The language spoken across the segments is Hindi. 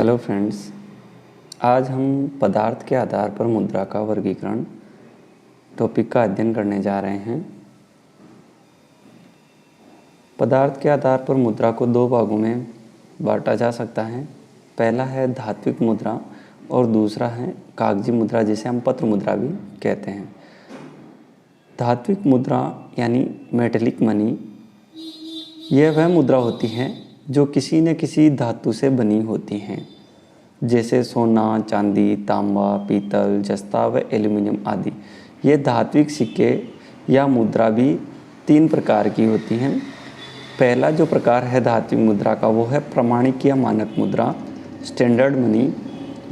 हेलो फ्रेंड्स, आज हम पदार्थ के आधार पर मुद्रा का वर्गीकरण टॉपिक का अध्ययन करने जा रहे हैं। पदार्थ के आधार पर मुद्रा को दो भागों में बांटा जा सकता है। पहला है धात्विक मुद्रा और दूसरा है कागजी मुद्रा, जिसे हम पत्र मुद्रा भी कहते हैं। धात्विक मुद्रा यानी मेटेलिक मनी, यह वह मुद्रा होती है जो किसी न किसी धातु से बनी होती हैं, जैसे सोना, चांदी, तांबा, पीतल, जस्ता व एल्युमिनियम आदि। ये धात्विक सिक्के या मुद्रा भी तीन प्रकार की होती हैं। पहला जो प्रकार है धात्विक मुद्रा का, वो है प्रमाणिक या मानक मुद्रा, स्टैंडर्ड मनी।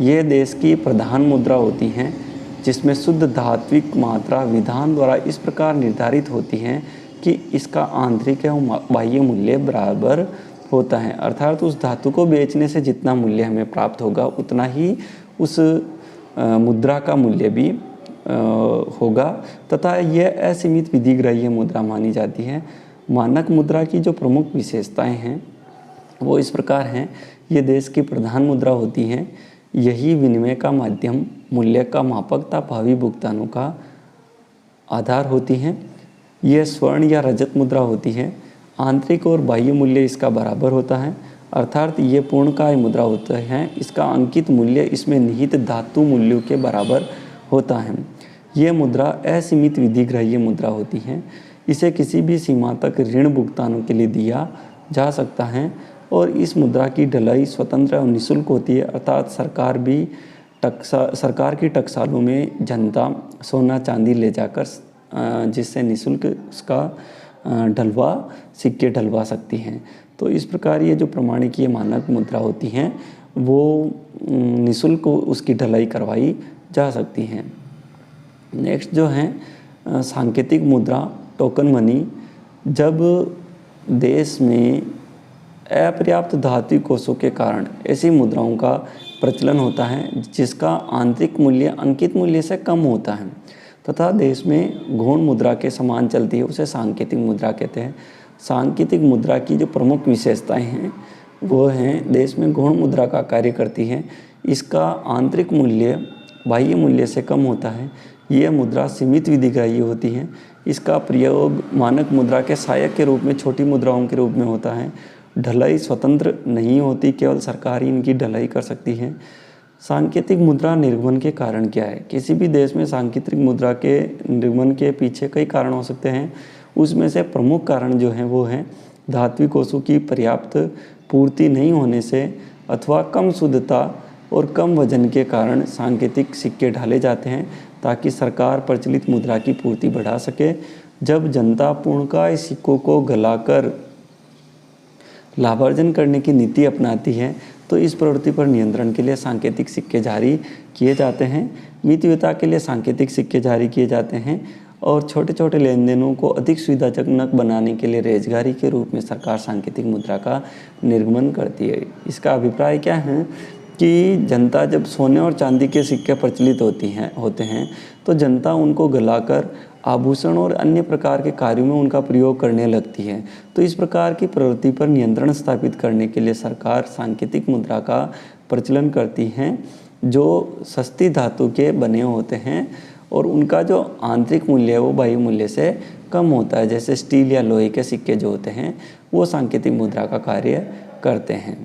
ये देश की प्रधान मुद्रा होती हैं, जिसमें शुद्ध धात्विक मात्रा विधान द्वारा इस प्रकार निर्धारित होती हैं कि इसका आंतरिक एवं बाह्य मूल्य बराबर होता है। अर्थात उस धातु को बेचने से जितना मूल्य हमें प्राप्त होगा, उतना ही उस मुद्रा का मूल्य भी होगा, तथा यह असीमित विधिग्राह्य मुद्रा मानी जाती है। मानक मुद्रा की जो प्रमुख विशेषताएं हैं वो इस प्रकार हैं। ये देश की प्रधान मुद्रा होती हैं, यही विनिमय का माध्यम, मूल्य का मापक तथा भावी भुगतानों का आधार होती हैं। यह स्वर्ण या रजत मुद्रा होती है, आंतरिक और बाह्य मूल्य इसका बराबर होता है, अर्थात ये पूर्णकाय मुद्रा होता है। इसका अंकित मूल्य इसमें निहित धातु मूल्यों के बराबर होता है। यह मुद्रा असीमित विधिग्राह्य मुद्रा होती है। इसे किसी भी सीमा तक ऋण भुगतानों के लिए दिया जा सकता है और इस मुद्रा की ढलाई स्वतंत्र और निःशुल्क होती है, अर्थात सरकार की टकसालों में जनता सोना चांदी ले जाकर जिससे निःशुल्क उसका सिक्के ढलवा सकती हैं। तो इस प्रकार ये जो प्रमाणिक ये मानक मुद्रा होती हैं वो निःशुल्क उसकी ढलाई करवाई जा सकती हैं। नेक्स्ट जो है सांकेतिक मुद्रा, टोकन मनी। जब देश में अपर्याप्त धातु कोषों के कारण ऐसी मुद्राओं का प्रचलन होता है जिसका आंतरिक मूल्य अंकित मूल्य से कम होता है तथा देश में गौण मुद्रा के समान चलती है, उसे सांकेतिक मुद्रा कहते हैं। सांकेतिक मुद्रा की जो प्रमुख विशेषताएं हैं वो हैं, देश में गौण मुद्रा का कार्य करती है, इसका आंतरिक मूल्य बाह्य मूल्य से कम होता है, यह मुद्रा सीमित विधिग्राह्य होती है, इसका प्रयोग मानक मुद्रा के सहायक के रूप में छोटी मुद्राओं के रूप में होता है, ढलाई स्वतंत्र नहीं होती, केवल सरकार ही इनकी ढलाई कर सकती है। सांकेतिक मुद्रा निर्गमन के कारण क्या है? किसी भी देश में सांकेतिक मुद्रा के निर्गमन के पीछे कई कारण हो सकते हैं। उसमें से प्रमुख कारण जो हैं वो हैं धात्विक कोषों की पर्याप्त पूर्ति नहीं होने से अथवा कम शुद्धता और कम वजन के कारण सांकेतिक सिक्के ढाले जाते हैं ताकि सरकार प्रचलित मुद्रा की पूर्ति बढ़ा सके। जब जनता पूर्णकाय सिक्कों को गलाकर लाभार्जन करने की नीति अपनाती है तो इस प्रवृत्ति पर नियंत्रण के लिए सांकेतिक सिक्के जारी किए जाते हैं। मितव्ययता के लिए सांकेतिक सिक्के जारी किए जाते हैं और छोटे छोटे लेन देनों को अधिक सुविधाजनक बनाने के लिए रेजगारी के रूप में सरकार सांकेतिक मुद्रा का निर्गमन करती है। इसका अभिप्राय क्या है कि जनता जब सोने और चांदी के सिक्के प्रचलित होते हैं तो जनता उनको गलाकर आभूषण और अन्य प्रकार के कार्यों में उनका प्रयोग करने लगती है। तो इस प्रकार की प्रवृत्ति पर नियंत्रण स्थापित करने के लिए सरकार सांकेतिक मुद्रा का प्रचलन करती है, जो सस्ती धातु के बने होते हैं और उनका जो आंतरिक मूल्य है वो बाह्य मूल्य से कम होता है। जैसे स्टील या लोहे के सिक्के जो होते हैं वो सांकेतिक मुद्रा का कार्य करते हैं।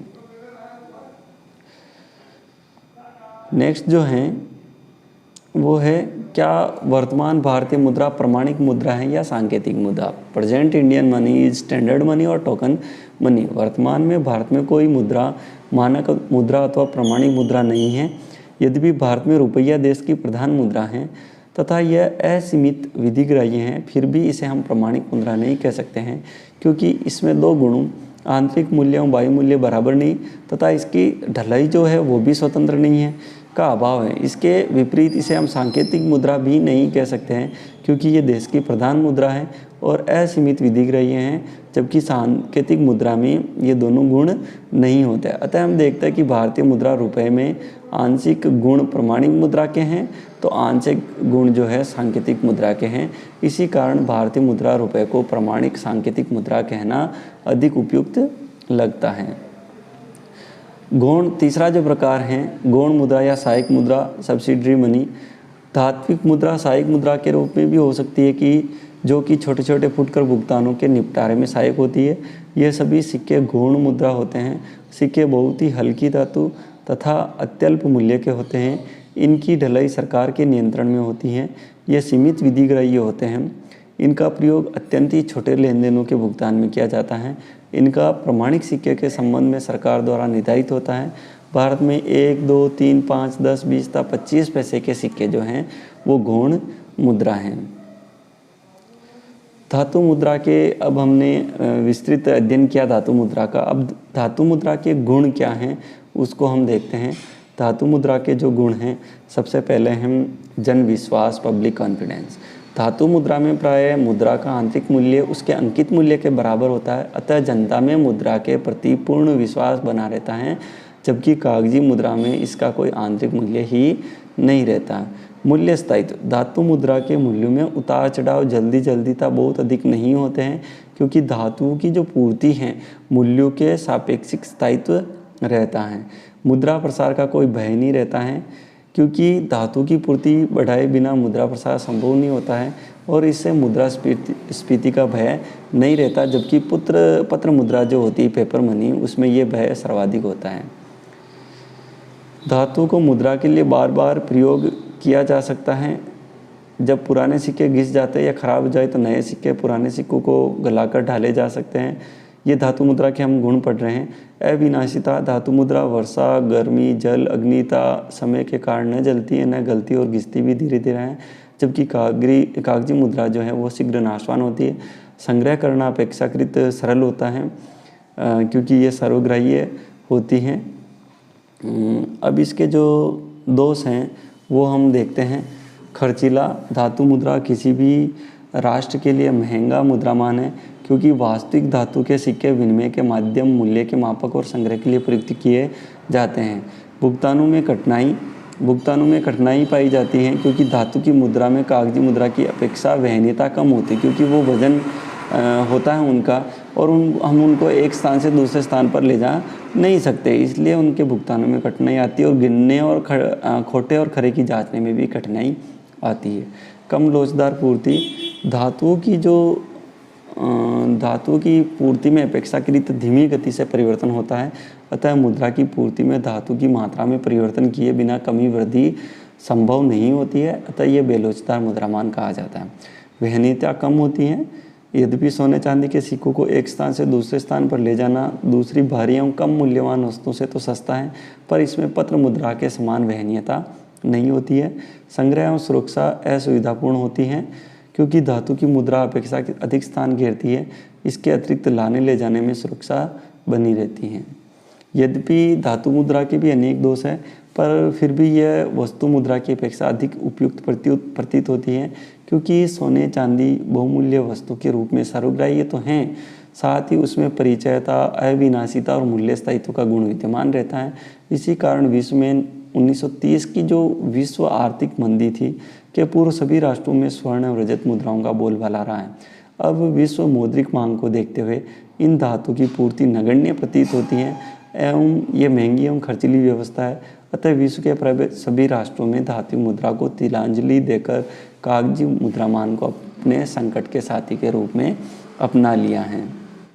नेक्स्ट जो है वो है, क्या वर्तमान भारतीय मुद्रा प्रमाणिक मुद्रा है या सांकेतिक मुद्रा? Present Indian money is standard money और टोकन मनी। वर्तमान में भारत में कोई मुद्रा मानक मुद्रा अथवा प्रमाणिक मुद्रा नहीं है। यद्यपि भारत में रुपया देश की प्रधान मुद्रा है तथा यह असीमित विधिग्राह्य है, फिर भी इसे हम प्रमाणिक मुद्रा नहीं कह सकते हैं क्योंकि इसमें दो गुणों आंतरिक मूल्य और बाह्य मूल्य बराबर नहीं तथा इसकी ढलाई जो है वो भी स्वतंत्र नहीं है का अभाव है। इसके विपरीत इसे हम सांकेतिक मुद्रा भी नहीं कह सकते हैं क्योंकि ये देश की प्रधान मुद्रा है और असीमित विधिग्राह्य हैं, जबकि सांकेतिक मुद्रा में ये दोनों गुण नहीं होते। अतः हम देखते हैं कि भारतीय मुद्रा रुपए में आंशिक गुण प्रमाणिक मुद्रा के हैं तो आंशिक गुण जो है सांकेतिक मुद्रा के हैं। इसी कारण भारतीय मुद्रा रुपए को प्रमाणिक सांकेतिक मुद्रा कहना अधिक उपयुक्त लगता है। गौण तीसरा जो प्रकार है गौण मुद्रा या सहायक मुद्रा, सब्सिडरी मनी। धात्विक मुद्रा सहायक मुद्रा के रूप में भी हो सकती है कि जो कि छोटे छोटे फुटकर भुगतानों के निपटारे में सहायक होती है। यह सभी सिक्के गौण मुद्रा होते हैं। सिक्के बहुत ही हल्की धातु तथा अत्यल्प मूल्य के होते हैं। इनकी ढलाई सरकार के नियंत्रण में होती है। ये सीमित विधिग्राह्य होते हैं। इनका प्रयोग अत्यंत ही छोटे लेन देनों के भुगतान में किया जाता है। इनका प्रमाणिक सिक्के के संबंध में सरकार द्वारा निर्धारित होता है। भारत में 1, 2, 3, 5, 10, 20 तथा 25 पैसे के सिक्के जो हैं वो गौण मुद्रा हैं। धातु मुद्रा के अब हमने विस्तृत अध्ययन किया धातु मुद्रा का। अब धातु मुद्रा के गुण क्या हैं उसको हम देखते हैं। धातु मुद्रा के जो गुण हैं, सबसे पहले हम जन विश्वास, पब्लिक कॉन्फिडेंस। धातु मुद्रा में प्राय मुद्रा का आंतरिक मूल्य उसके अंकित मूल्य के बराबर होता है, अतः जनता में मुद्रा के प्रति पूर्ण विश्वास बना रहता है, जबकि कागजी मुद्रा में इसका कोई आंतरिक मूल्य ही नहीं रहता। मूल्य स्थायित्व। धातु मुद्रा के मूल्यों में उतार चढ़ाव जल्दी जल्दीता बहुत अधिक नहीं होते हैं, क्योंकि धातुओं की जो पूर्ति है मूल्यों के सापेक्षिक स्थायित्व रहता है। मुद्रा प्रसार का कोई भय नहीं रहता है, क्योंकि धातु की पूर्ति बढ़ाए बिना मुद्रा प्रसार संभव नहीं होता है और इससे मुद्रा स्फीति का भय नहीं रहता, जबकि पत्र मुद्रा जो होती है पेपर मनी, उसमें ये भय सर्वाधिक होता है। धातु को मुद्रा के लिए बार बार प्रयोग किया जा सकता है। जब पुराने सिक्के घिस जाते हैं या खराब हो जाए तो नए सिक्के पुराने सिक्कों को गलाकर ढाले जा सकते हैं। ये धातु मुद्रा के हम गुण पढ़ रहे हैं। अविनाशिता। धातु मुद्रा वर्षा, गर्मी, जल, अग्निता समय के कारण न जलती है, न गलती और घिसती भी धीरे धीरे है, जबकि कागजी मुद्रा जो है वो शीघ्र नाशवान होती है। संग्रह करना अपेक्षाकृत सरल होता है, क्योंकि ये सर्वग्राह्य होती हैं। अब इसके जो दोष हैं वो हम देखते हैं। खर्चीला। धातु मुद्रा किसी भी राष्ट्र के लिए महंगा मुद्रामान है, क्योंकि वास्तविक धातु के सिक्के विनिमय के माध्यम, मूल्य के मापक और संग्रह के लिए प्रयुक्त किए जाते हैं। भुगतानों में कठिनाई पाई जाती है, क्योंकि धातु की मुद्रा में कागजी मुद्रा की अपेक्षा वहनीयता कम होती है, क्योंकि वो वजन होता है उनका, और हम उनको एक स्थान से दूसरे स्थान पर ले जा नहीं सकते, इसलिए उनके भुगतानों में कठिनाई आती है और गिनने और खोटे और खरे की जांचने में भी कठिनाई आती है। कम लोचदार पूर्ति। धातु की पूर्ति में अपेक्षाकृत धीमी गति से परिवर्तन होता है, अतः मुद्रा की पूर्ति में धातु की मात्रा में परिवर्तन किए बिना कमी वृद्धि संभव नहीं होती है, अतः ये बेलोचदार मुद्रामान कहा जाता है। वहनीयता कम होती है। यद्यपि सोने चांदी के सिक्कों को एक स्थान से दूसरे स्थान पर ले जाना दूसरी भारी एवं कम मूल्यवान वस्तुओं से तो सस्ता है, पर इसमें पत्र मुद्रा के समान वहनीयता नहीं होती है। संग्रह एवं सुरक्षा असुविधापूर्ण होती हैं, क्योंकि धातु की मुद्रा अपेक्षा अधिक स्थान घेरती है। इसके अतिरिक्त लाने ले जाने में सुरक्षा बनी रहती है। यद्यपि धातु मुद्रा के भी अनेक दोष हैं, पर फिर भी यह वस्तु मुद्रा की अपेक्षा अधिक उपयुक्त प्रतीत होती है, क्योंकि सोने चांदी बहुमूल्य वस्तु के रूप में सर्वग्राह्य तो हैं, साथ ही उसमें परिचयता, अविनाशिता और मूल्य स्थायित्व का गुण विद्यमान रहता है। इसी कारण विश्व में 1930 की जो विश्व आर्थिक मंदी थी के पूर्व सभी राष्ट्रों में स्वर्ण और रजत मुद्राओं का बोलबाला रहा है। अब विश्व मौद्रिक मांग को देखते हुए इन धातु की पूर्ति नगण्य प्रतीत होती है एवं ये महंगी एवं खर्चीली व्यवस्था है, अतः विश्व के सभी राष्ट्रों में धातु मुद्रा को तिलांजलि देकर कागजी मुद्रामान को अपने संकट के साथी के रूप में अपना लिया है।